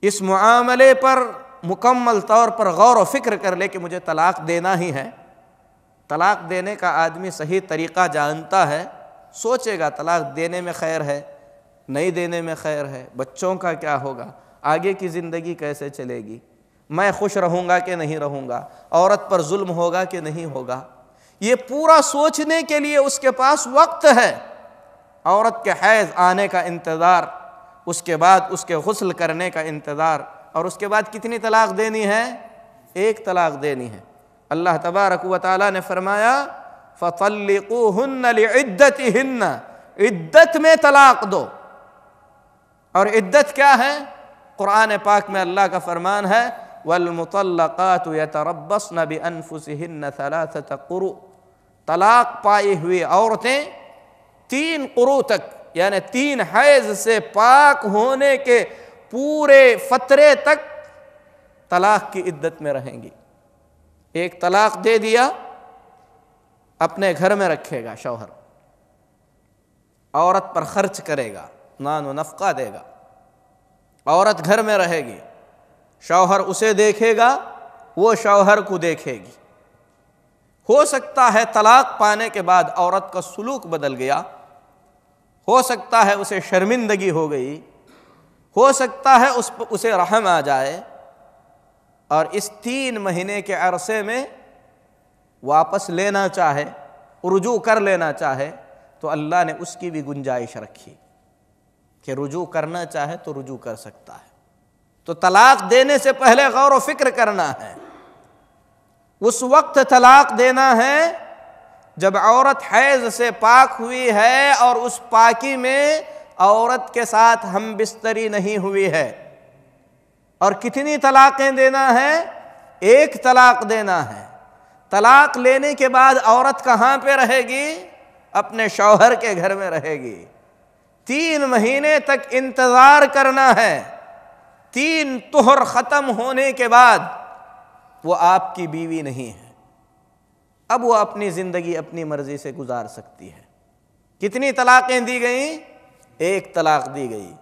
اس معاملے پر مکمل طور پر غور و فکر کر لے کہ مجھے طلاق دینا ہی ہے، طلاق دینے کا آدمی صحیح طریقہ جانتا ہے، سوچے گا طلاق دینے میں خیر ہے، نہیں دینے میں خیر ہے، بچوں کا کیا ہوگا، آگے کی زندگی کیسے چلے گی، میں خوش رہوں گا کہ نہیں رہوں گا، عورت پر ظلم ہوگا کہ نہیں ہوگا، یہ پورا سوچنے کے لیے اس کے پاس وقت ہے۔ عورت کے حیض آنے کا انتظار، اس کے بعد اس کے غسل کرنے کا انتظار، اور اس کے بعد کتنی طلاق دینی ہے؟ ایک طلاق دینی ہے۔ اللہ تبارک و تعالیٰ نے فرمایا فَطَلِّقُوهُنَّ لِعِدَّتِهِنَّ، عدت میں طلاق دو۔ اور عدت کیا ہے؟ قرآن پاک میں اللہ کا فرمان ہے وَالْمُطَلَّقَاتُ يَتَرَبَّصْنَ بِأَنفُسِهِنَّ ثَلَاثَةَ قُرُوء، طلاق پائی ہوئی عورتیں 3 قروء تک، یعنی 3 حیض سے پاک ہونے کے پورے فترے تک طلاق کی عدت میں رہیں گی۔ ایک طلاق دے دیا، اپنے گھر میں رکھے گا شوہر، عورت پر خرچ کرے گا، نان و نفقہ دے گا، عورت گھر میں رہے گی، شوہر اسے دیکھے گا، وہ شوہر کو دیکھے گی۔ ہو سکتا ہے طلاق پانے کے بعد عورت کا سلوک بدل گیا، ہو سکتا ہے اسے شرمندگی ہو گئی، ہو سکتا ہے اسے رحم آ جائے، اور اس 3 مہینے کے عرصے میں واپس لینا چاہے، رجوع کر لینا چاہے، تو اللہ نے اس کی بھی گنجائش رکھی کہ رجوع کرنا چاہے تو رجوع کر سکتا ہے۔ تو طلاق دینے سے پہلے غور و فکر کرنا ہے۔ اس وقت طلاق دینا ہے جب عورت حیض سے پاک ہوئی ہے اور اس پاکی میں عورت کے ساتھ ہم بستری نہیں ہوئی ہے۔ اور کتنی طلاقیں دینا ہے؟ ایک طلاق دینا ہے۔ طلاق لینے کے بعد عورت کہاں پہ رہے گی؟ اپنے شوہر کے گھر میں رہے گی۔ 3 مہینے تک انتظار کرنا ہے۔ 3 طہر ختم ہونے کے بعد وہ آپ کی بیوی نہیں ہے، اب وہ اپنی زندگی اپنی مرضی سے گزار سکتی ہے۔ کتنی طلاقیں دی گئیں؟ 1 طلاق دی گئی۔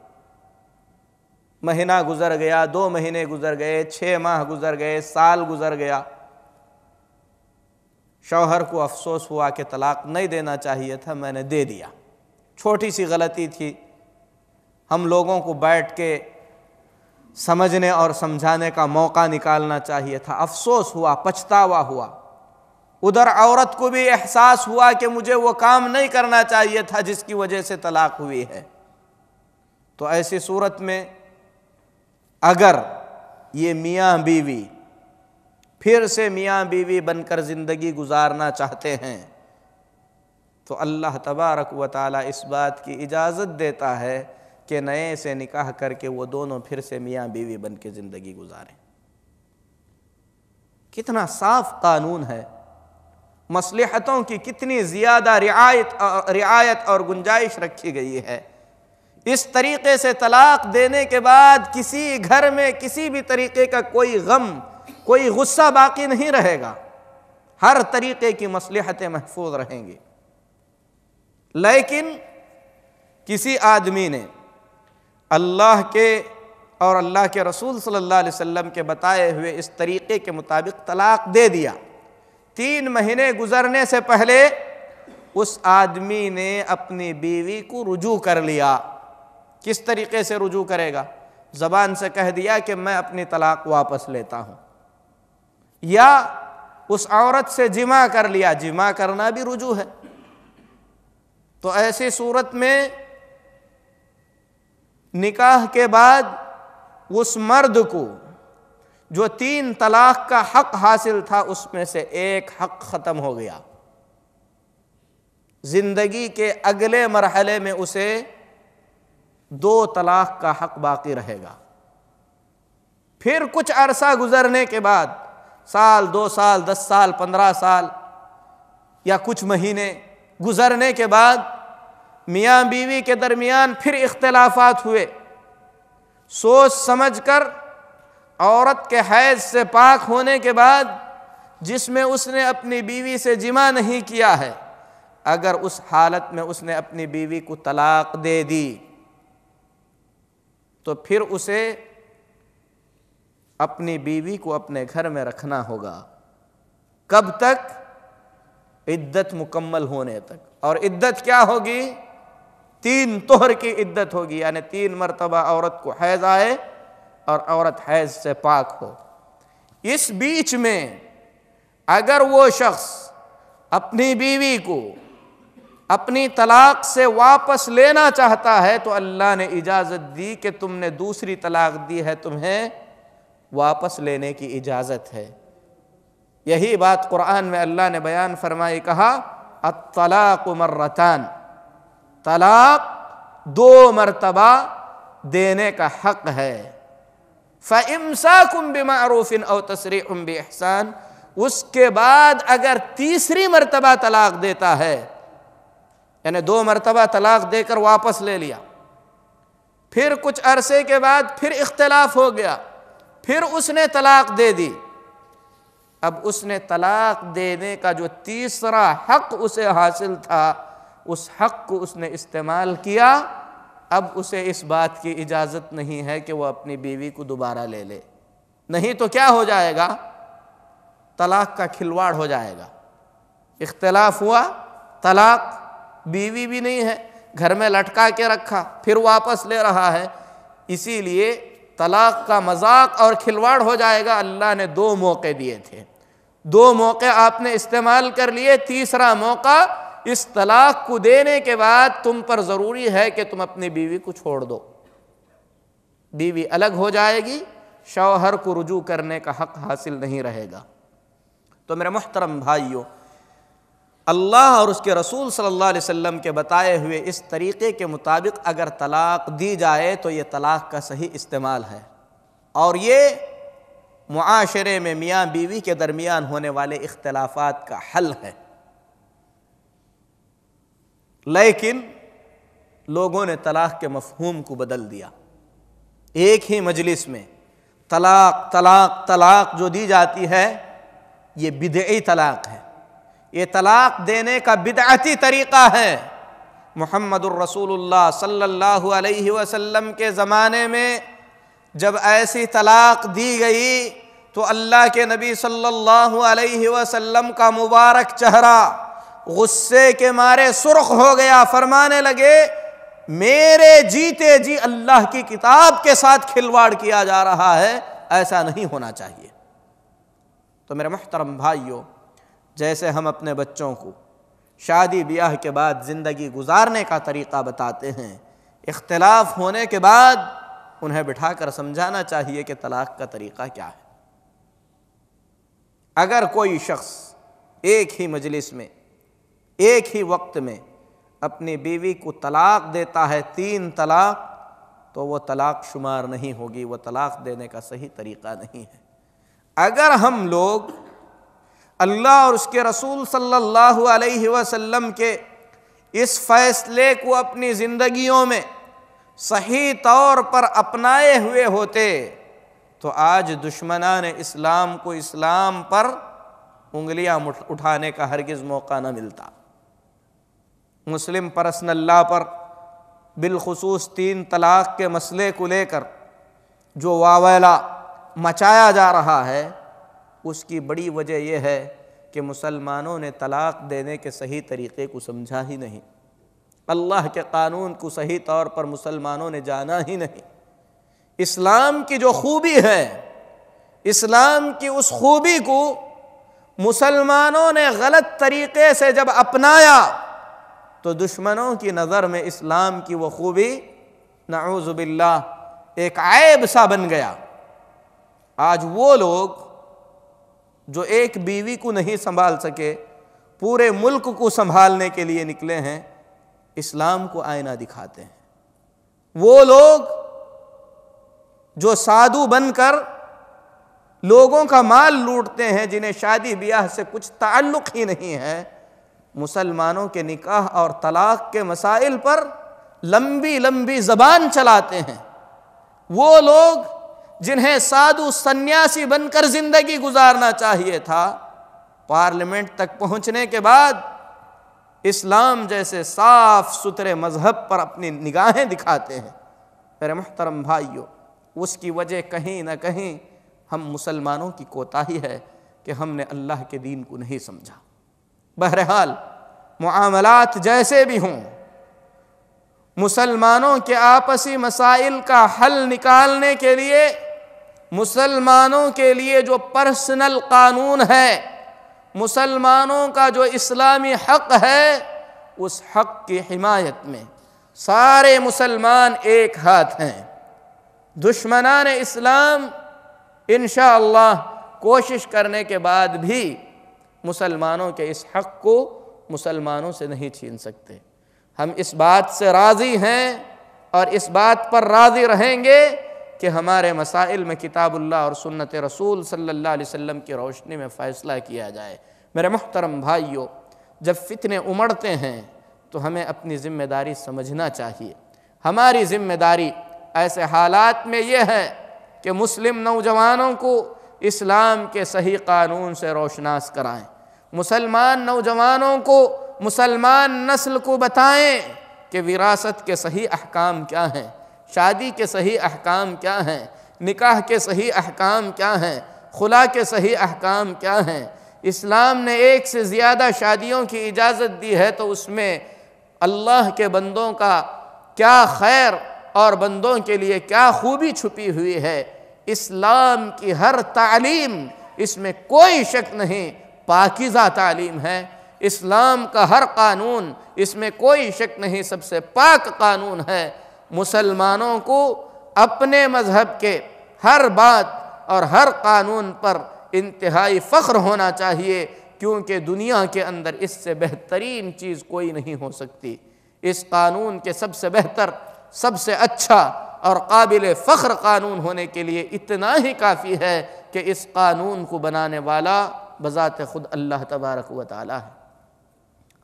مہینہ گزر گیا، 2 مہینے گزر گئے، 6 ماہ گزر گئے، سال گزر گیا، شوہر کو افسوس ہوا کہ طلاق نہیں دینا چاہیے تھا، میں نے دے دیا، چھوٹی سی غلطی تھی، ہم لوگوں کو بیٹھ کے سمجھنے اور سمجھانے کا موقع نکالنا چاہیے تھا، افسوس ہوا، پچھتاوا ہوا۔ ادھر عورت کو بھی احساس ہوا کہ مجھے وہ کام نہیں کرنا چاہیے تھا جس کی وجہ سے طلاق ہوئی ہے۔ تو ایسی صورت میں اگر یہ میاں بیوی پھر سے میاں بیوی بن کر زندگی گزارنا چاہتے ہیں تو اللہ تبارک و تعالیٰ اس بات کی اجازت دیتا ہے کہ نئے سے نکاح کر کے وہ دونوں پھر سے میاں بیوی بن کے زندگی گزاریں۔ کتنا صاف قانون ہے، مصلحتوں کی کتنی زیادہ رعایت اور گنجائش رکھی گئی ہے۔ اس طریقے سے طلاق دینے کے بعد کسی گھر میں کسی بھی طریقے کا کوئی غم، کوئی غصہ باقی نہیں رہے گا، ہر طریقے کی مصلحتیں محفوظ رہیں گی۔ لیکن کسی آدمی نے اللہ کے اور اللہ کے رسول صلی اللہ علیہ وسلم کے بتائے ہوئے اس طریقے کے مطابق طلاق دے دیا، 3 مہینے گزرنے سے پہلے اس آدمی نے اپنی بیوی کو رجوع کر لیا۔ کس طریقے سے رجوع کرے گا؟ زبان سے کہہ دیا کہ میں اپنی طلاق واپس لیتا ہوں، یا اس عورت سے جمع کر لیا، جمع کرنا بھی رجوع ہے۔ تو ایسی صورت میں نکاح کے بعد اس مرد کو جو 3 طلاق کا حق حاصل تھا اس میں سے ایک حق ختم ہو گیا، زندگی کے اگلے مرحلے میں اسے 2 طلاق کا حق باقی رہے گا۔ پھر کچھ عرصہ گزرنے کے بعد، سال، 2 سال، 10 سال، 15 سال یا کچھ مہینے گزرنے کے بعد میاں بیوی کے درمیان پھر اختلافات ہوئے، سوچ سمجھ کر عورت کے حیض سے پاک ہونے کے بعد جس میں اس نے اپنی بیوی سے جمع نہیں کیا ہے، اگر اس حالت میں اس نے اپنی بیوی کو طلاق دے دی تو پھر اسے اپنی بیوی کو اپنے گھر میں رکھنا ہوگا۔ کب تک؟ عدت مکمل ہونے تک۔ اور عدت کیا ہوگی؟ 3 طہر کی عدت ہوگی، یعنی 3 مرتبہ عورت کو حیض آئے اور عورت حیض سے پاک ہو۔ اس بیچ میں اگر وہ شخص اپنی بیوی کو اپنی طلاق سے واپس لینا چاہتا ہے تو اللہ نے اجازت دی کہ تم نے دوسری طلاق دی ہے، تمہیں واپس لینے کی اجازت ہے۔ یہی بات قرآن میں اللہ نے بیان فرمائی، کہا الطلاق مرتان، طلاق 2 مرتبہ دینے کا حق ہے۔ فَإِمْسَاكٌ بِمَعْرُوفٍ أَوْ تَسْرِيحٌ بِإِحْسَانٍ، اس کے بعد اگر تیسری مرتبہ طلاق دیتا ہے، یعنی 2 مرتبہ طلاق دے کر واپس لے لیا، پھر کچھ عرصے کے بعد پھر اختلاف ہو گیا، پھر اس نے طلاق دے دی، اب اس نے طلاق دینے کا جو تیسرا حق اسے حاصل تھا اس حق کو اس نے استعمال کیا، اب اسے اس بات کی اجازت نہیں ہے کہ وہ اپنی بیوی کو دوبارہ لے لے، نہیں تو کیا ہو جائے گا؟ طلاق کا کھلواڑ ہو جائے گا۔ اختلاف ہوا، طلاق، بیوی بھی نہیں ہے، گھر میں لٹکا کے رکھا، پھر واپس لے رہا ہے، اسی لیے طلاق کا مذاق اور کھلواڑ ہو جائے گا۔ اللہ نے 2 موقع دیے تھے، 2 موقع آپ نے استعمال کر لیے، تیسرا موقع اس طلاق کو دینے کے بعد تم پر ضروری ہے کہ تم اپنی بیوی کو چھوڑ دو، بیوی الگ ہو جائے گی، شوہر کو رجوع کرنے کا حق حاصل نہیں رہے گا۔ تو میرے محترم بھائیوں، اللہ اور اس کے رسول صلی اللہ علیہ وسلم کے بتائے ہوئے اس طریقے کے مطابق اگر طلاق دی جائے تو یہ طلاق کا صحیح استعمال ہے، اور یہ معاشرے میں میاں بیوی کے درمیان ہونے والے اختلافات کا حل ہے، لیکن لوگوں نے طلاق کے مفہوم کو بدل دیا۔ ایک ہی مجلس میں طلاق طلاق طلاق جو دی جاتی ہے یہ بدعی طلاق ہے، یہ طلاق دینے کا بدعتی طریقہ ہے۔ محمد الرسول اللہ صلی اللہ علیہ وسلم کے زمانے میں جب ایسی طلاق دی گئی تو اللہ کے نبی صلی اللہ علیہ وسلم کا مبارک چہرہ غصے کے مارے سرخ ہو گیا، فرمانے لگے میرے جیتے جی اللہ کی کتاب کے ساتھ کھلواڑ کیا جا رہا ہے، ایسا نہیں ہونا چاہیے۔ تو میرے محترم بھائیوں، جیسے ہم اپنے بچوں کو شادی بیاہ کے بعد زندگی گزارنے کا طریقہ بتاتے ہیں، اختلاف ہونے کے بعد انہیں بٹھا کر سمجھانا چاہیے کہ طلاق کا طریقہ کیا ہے۔ اگر کوئی شخص ایک ہی مجلس میں ایک ہی وقت میں اپنی بیوی کو طلاق دیتا ہے 3 طلاق، تو وہ طلاق شمار نہیں ہوگی، وہ طلاق دینے کا صحیح طریقہ نہیں ہے۔ اگر ہم لوگ اللہ اور اس کے رسول صلی اللہ علیہ وسلم کے اس فیصلے کو اپنی زندگیوں میں صحیح طور پر اپنائے ہوئے ہوتے تو آج دشمنان اسلام کو اسلام پر انگلیاں اٹھانے کا ہرگز موقع نہ ملتا۔ مسلم پرسنل لا پر بالخصوص 3 طلاق کے مسئلے کو لے کر جو واویلا مچایا جا رہا ہے، اس کی بڑی وجہ یہ ہے کہ مسلمانوں نے طلاق دینے کے صحیح طریقے کو سمجھا ہی نہیں، اللہ کے قانون کو صحیح طور پر مسلمانوں نے جانا ہی نہیں۔ اسلام کی جو خوبی ہے، اسلام کی اس خوبی کو مسلمانوں نے غلط طریقے سے جب اپنایا تو دشمنوں کی نظر میں اسلام کی وہ خوبی نعوذ باللہ ایک عیب سا بن گیا۔ آج وہ لوگ جو ایک بیوی کو نہیں سنبھال سکے، پورے ملک کو سنبھالنے کے لیے نکلے ہیں، اسلام کو آئینہ دکھاتے ہیں۔ وہ لوگ جو سادھو بن کر لوگوں کا مال لوٹتے ہیں، جنہیں شادی بیاہ سے کچھ تعلق ہی نہیں ہے، مسلمانوں کے نکاح اور طلاق کے مسائل پر لمبی لمبی زبان چلاتے ہیں۔ وہ لوگ جنہیں سادھو سنیاسی بن کر زندگی گزارنا چاہیے تھا، پارلیمنٹ تک پہنچنے کے بعد اسلام جیسے صاف ستھرے مذہب پر اپنی نگاہیں دکھاتے ہیں۔ میرے محترم بھائیوں، اس کی وجہ کہیں نہ کہیں ہم مسلمانوں کی کوتاہی ہے کہ ہم نے اللہ کے دین کو نہیں سمجھا۔ بہرحال معاملات جیسے بھی ہوں، مسلمانوں کے آپسی مسائل کا حل نکالنے کے لیے مسلمانوں کے لیے جو پرسنل قانون ہے، مسلمانوں کا جو اسلامی حق ہے، اس حق کی حمایت میں سارے مسلمان ایک ہاتھ ہیں۔ دشمنان اسلام انشاءاللہ کوشش کرنے کے بعد بھی مسلمانوں کے اس حق کو مسلمانوں سے نہیں چھین سکتے۔ ہم اس بات سے راضی ہیں اور اس بات پر راضی رہیں گے کہ ہمارے مسائل میں کتاب اللہ اور سنت رسول صلی اللہ علیہ وسلم کی روشنی میں فیصلہ کیا جائے۔ میرے محترم بھائیوں، جب فتنے امڑتے ہیں تو ہمیں اپنی ذمہ داری سمجھنا چاہیے۔ ہماری ذمہ داری ایسے حالات میں یہ ہے کہ مسلم نوجوانوں کو اسلام کے صحیح قانون سے روشناس کرائیں، مسلمان نوجوانوں کو، مسلمان نسل کو بتائیں کہ وراثت کے صحیح احکام کیا ہیں، شادی کے صحیح احکام کیا ہیں، نکاح کے صحیح احکام کیا ہیں، خلا کے صحیح احکام کیا ہیں۔ اسلام نے 1 سے زیادہ شادیوں کی اجازت دی ہے تو اس میں اللہ کے بندوں کا کیا خیر اور بندوں کے لیے کیا خوبی چھپی ہوئی ہے۔ اسلام کی ہر تعلیم، اس میں کوئی شک نہیں، پاکیزہ تعلیم ہے۔ اسلام کا ہر قانون، اس میں کوئی شک نہیں، سب سے پاک قانون ہے۔ مسلمانوں کو اپنے مذہب کے ہر بات اور ہر قانون پر انتہائی فخر ہونا چاہیے، کیونکہ دنیا کے اندر اس سے بہترین چیز کوئی نہیں ہو سکتی۔ اس قانون کے سب سے بہتر، سب سے اچھا اور قابل فخر قانون ہونے کے لیے اتنا ہی کافی ہے کہ اس قانون کو بنانے والا بذات خود اللہ تبارک و تعالی ہے۔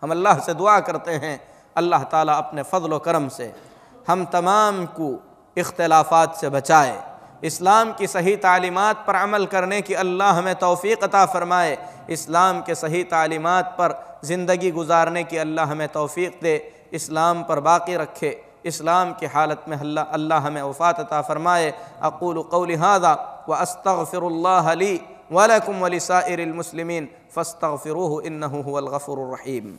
ہم اللہ سے دعا کرتے ہیں اللہ تعالیٰ اپنے فضل و کرم سے ہم تمام کو اختلافات سے بچائے، اسلام کی صحیح تعلیمات پر عمل کرنے کی اللہ ہمیں توفیق عطا فرمائے، اسلام کے صحیح تعلیمات پر زندگی گزارنے کی اللہ ہمیں توفیق دے، اسلام پر باقی رکھے، اسلام کی حالت میں اللہ ہمیں وفات عطا فرمائے۔ اقول قولی ھذا واستغفر اللہ لی ولکم ولسائر المسلمین فاستغفروہ انہ ھو الغفور الرحیم۔